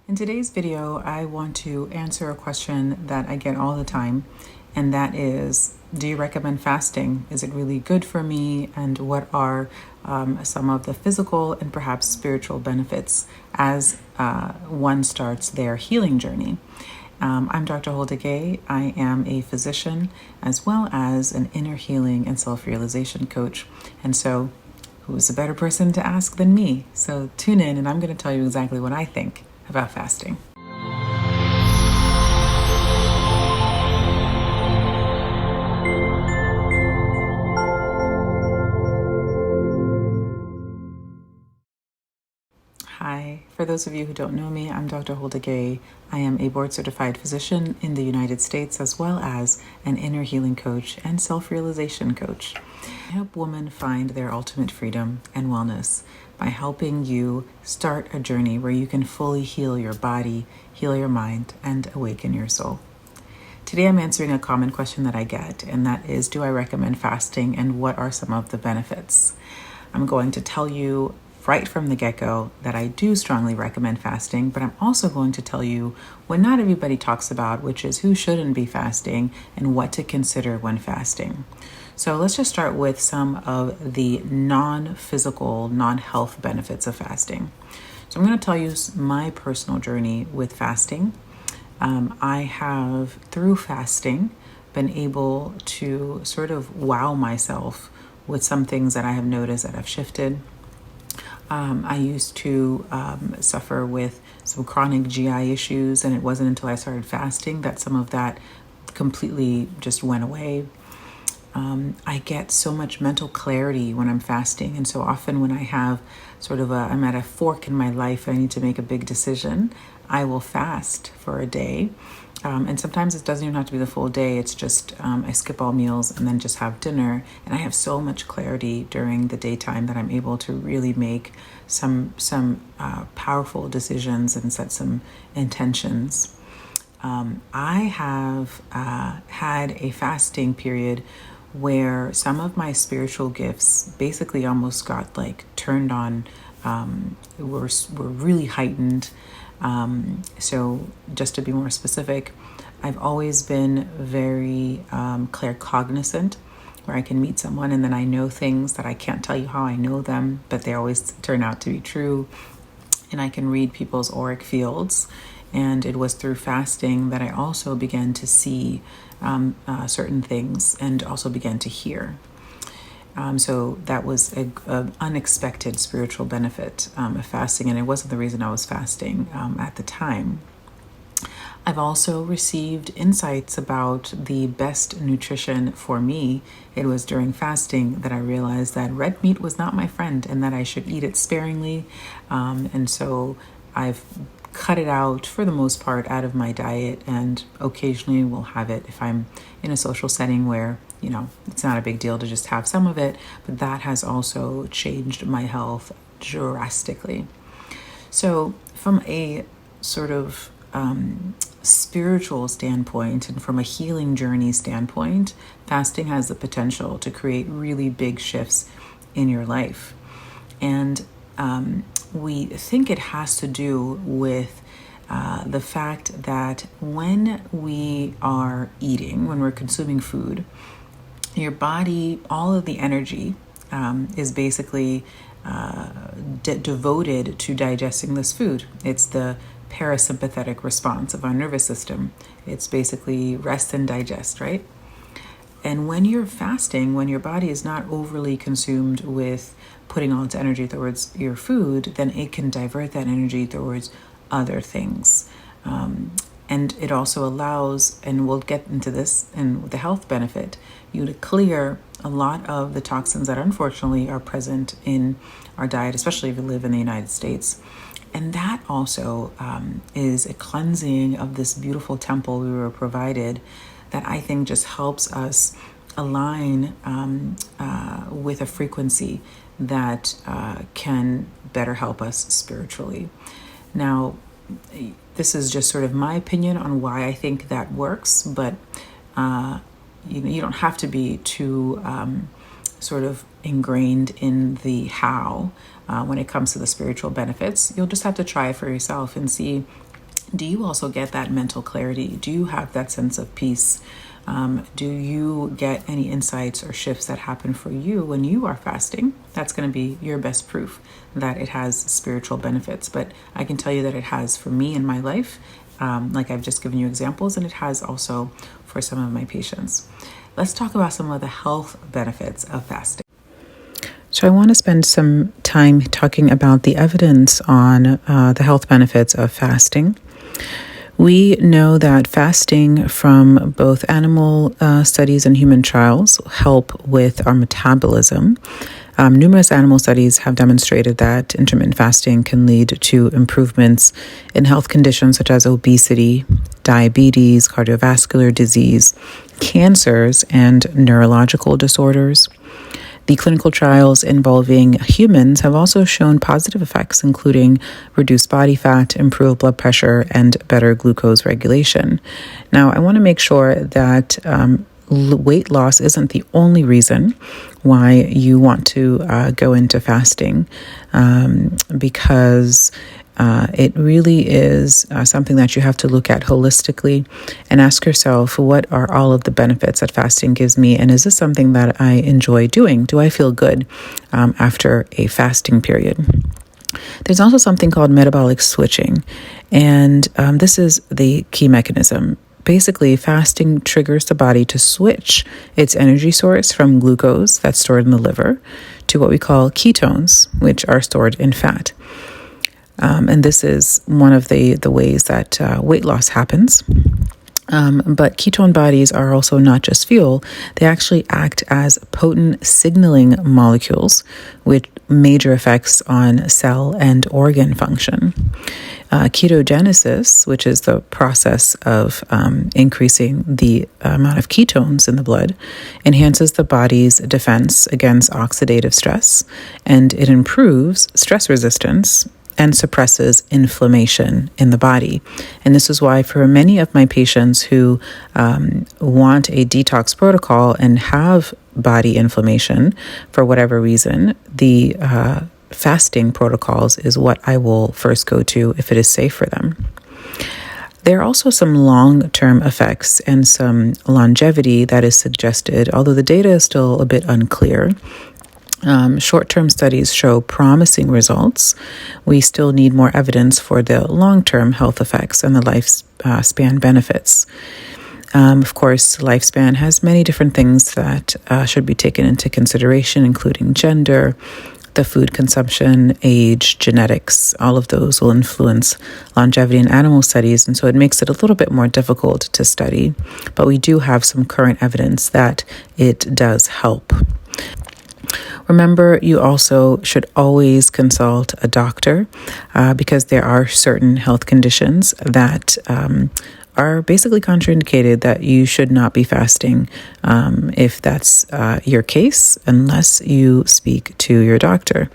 In today's video, I want to answer a question that I get all the time, and that is, do you recommend fasting? Is it really good for me? And what are some of the physical and perhaps spiritual benefits as one starts their healing journey? I'm Dr. Holda Gueye. I am a physician as well as an inner healing and self-realization coach. And so who's a better person to ask than me? So tune in and I'm going to tell you exactly what I think about fasting. Hi, for those of you who don't know me, I'm Dr. Holda Gueye. I am a board-certified physician in the United States as well as an inner healing coach and self-realization coach. I help women find their ultimate freedom and wellness by helping you start a journey where you can fully heal your body, heal your mind, and awaken your soul. Today I'm answering a common question that I get, and that is, do I recommend fasting and what are some of the benefits? I'm going to tell you right from the get-go that I do strongly recommend fasting, but I'm also going to tell you what not everybody talks about, which is who shouldn't be fasting and what to consider when fasting. So let's just start with some of the non-physical, non-health benefits of fasting. So I'm going to tell you my personal journey with fasting. I have, through fasting, been able to sort of wow myself with some things that I have noticed that have shifted. I used to suffer with some chronic GI issues, and it wasn't until I started fasting that some of that completely just went away. I get so much mental clarity when I'm fasting, and so often when I have I'm at a fork in my life and I need to make a big decision, I will fast for a day. And sometimes it doesn't even have to be the full day. It's just I skip all meals and then just have dinner. And I have so much clarity during the daytime that I'm able to really make some powerful decisions and set some intentions. I have had a fasting period where some of my spiritual gifts basically almost got turned on, were really heightened. So just to be more specific, I've always been very claircognizant, where I can meet someone and then I know things that I can't tell you how I know them, but they always turn out to be true. And I can read people's auric fields. And it was through fasting that I also began to see certain things and also began to hear. So that was an unexpected spiritual benefit of fasting, and it wasn't the reason I was fasting at the time. I've also received insights about the best nutrition for me. It was during fasting that I realized that red meat was not my friend and that I should eat it sparingly. And so I've cut it out for the most part out of my diet, and occasionally will have it if I'm in a social setting where, it's not a big deal to just have some of it, but that has also changed my health drastically. So from a sort of spiritual standpoint and from a healing journey standpoint, fasting has the potential to create really big shifts in your life. And we think it has to do with the fact that when we are eating, when we're consuming food, your body, all of the energy is basically devoted to digesting this food. It's the parasympathetic response of our nervous system. It's basically rest and digest, right? And when you're fasting, when your body is not overly consumed with putting all its energy towards your food, then it can divert that energy towards other things. And it also allows, and we'll get into this and the health benefit, you to clear a lot of the toxins that unfortunately are present in our diet, especially if you live in the United States. And that also is a cleansing of this beautiful temple we were provided that I think just helps us align with a frequency that can better help us spiritually. Now, this is just sort of my opinion on why I think that works, but you don't have to be too sort of ingrained in the how when it comes to the spiritual benefits. You'll just have to try it for yourself and see Do you also get that mental clarity? Do you have that sense of peace? Do you get any insights or shifts that happen for you when you are fasting? That's going to be your best proof that it has spiritual benefits. But I can tell you that it has for me in my life, like I've just given you examples, and it has also for some of my patients. Let's talk about some of the health benefits of fasting. So I want to spend some time talking about the evidence on the health benefits of fasting. We know that fasting from both animal studies and human trials help with our metabolism. Numerous animal studies have demonstrated that intermittent fasting can lead to improvements in health conditions such as obesity, diabetes, cardiovascular disease, cancers, and neurological disorders. The clinical trials involving humans have also shown positive effects, including reduced body fat, improved blood pressure, and better glucose regulation. Now, I want to make sure that weight loss isn't the only reason why you want to go into fasting, because it really is something that you have to look at holistically and ask yourself, what are all of the benefits that fasting gives me? And is this something that I enjoy doing? Do I feel good after a fasting period? There's also something called metabolic switching, and this is the key mechanism. Basically, fasting triggers the body to switch its energy source from glucose that's stored in the liver to what we call ketones, which are stored in fat. And this is one of the ways that weight loss happens. But ketone bodies are also not just fuel. They actually act as potent signaling molecules with major effects on cell and organ function. Ketogenesis, which is the process of increasing the amount of ketones in the blood, enhances the body's defense against oxidative stress, and it improves stress resistance and suppresses inflammation in the body. And this is why for many of my patients who want a detox protocol and have body inflammation for whatever reason, the fasting protocols is what I will first go to if it is safe for them. There are also some long-term effects and some longevity that is suggested, although the data is still a bit unclear. Short-term studies show promising results. We still need more evidence for the long-term health effects and the lifespan benefits. Of course, lifespan has many different things that should be taken into consideration, including gender, the food consumption, age, genetics. All of those will influence longevity in animal studies, and so it makes it a little bit more difficult to study. But we do have some current evidence that it does help. Remember, you also should always consult a doctor because there are certain health conditions that are basically contraindicated that you should not be fasting if that's your case, unless you speak to your doctor.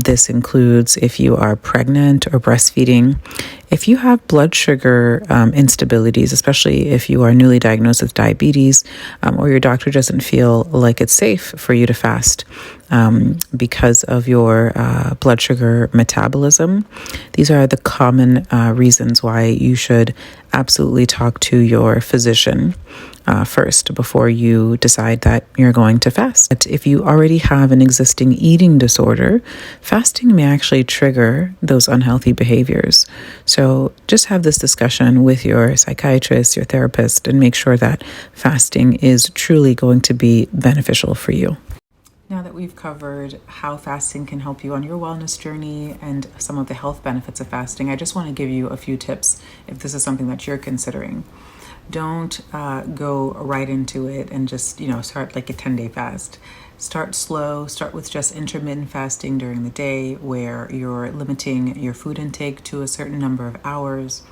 This includes if you are pregnant or breastfeeding, if you have blood sugar instabilities, especially if you are newly diagnosed with diabetes, or your doctor doesn't feel like it's safe for you to fast because of your blood sugar metabolism. These are the common reasons why you should absolutely talk to your physician first before you decide that you're going to fast. But if you already have an existing eating disorder, fasting may actually trigger those unhealthy behaviors. So just have this discussion with your psychiatrist, your therapist, and make sure that fasting is truly going to be beneficial for you. Now that we've covered how fasting can help you on your wellness journey and some of the health benefits of fasting, I just want to give you a few tips if this is something that you're considering. Don't go right into it and just, start like a 10-day fast. Start slow. Start with just intermittent fasting during the day where you're limiting your food intake to a certain number of hours.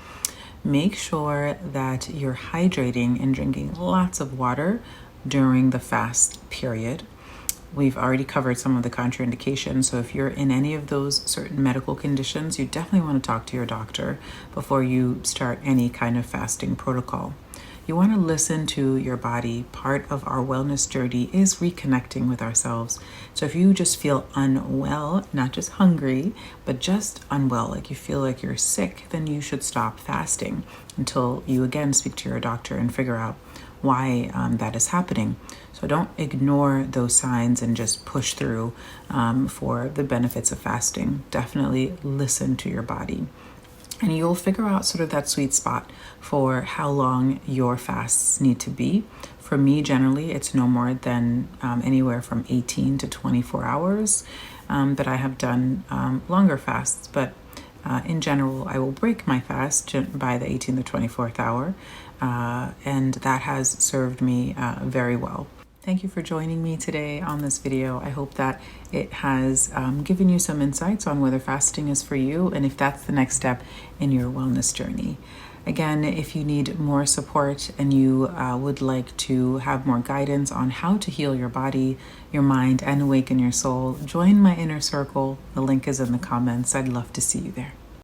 Make sure that you're hydrating and drinking lots of water during the fast period. We've already covered some of the contraindications, so if you're in any of those certain medical conditions, you definitely want to talk to your doctor before you start any kind of fasting protocol. You want to listen to your body. Part of our wellness journey is reconnecting with ourselves. So if you just feel unwell, not just hungry, but just unwell, like you feel like you're sick, then you should stop fasting until you again speak to your doctor and figure out why that is happening. So don't ignore those signs and just push through for the benefits of fasting. Definitely listen to your body. And you'll figure out sort of that sweet spot for how long your fasts need to be. For me, generally, it's no more than anywhere from 18 to 24 hours. But I have done longer fasts. But in general, I will break my fast by the 18th to 24th hour. And that has served me very well. Thank you for joining me today on this video. I hope that it has given you some insights on whether fasting is for you and if that's the next step in your wellness journey. Again, if you need more support and you would like to have more guidance on how to heal your body, your mind, and awaken your soul, join my inner circle. The link is in the comments. I'd love to see you there.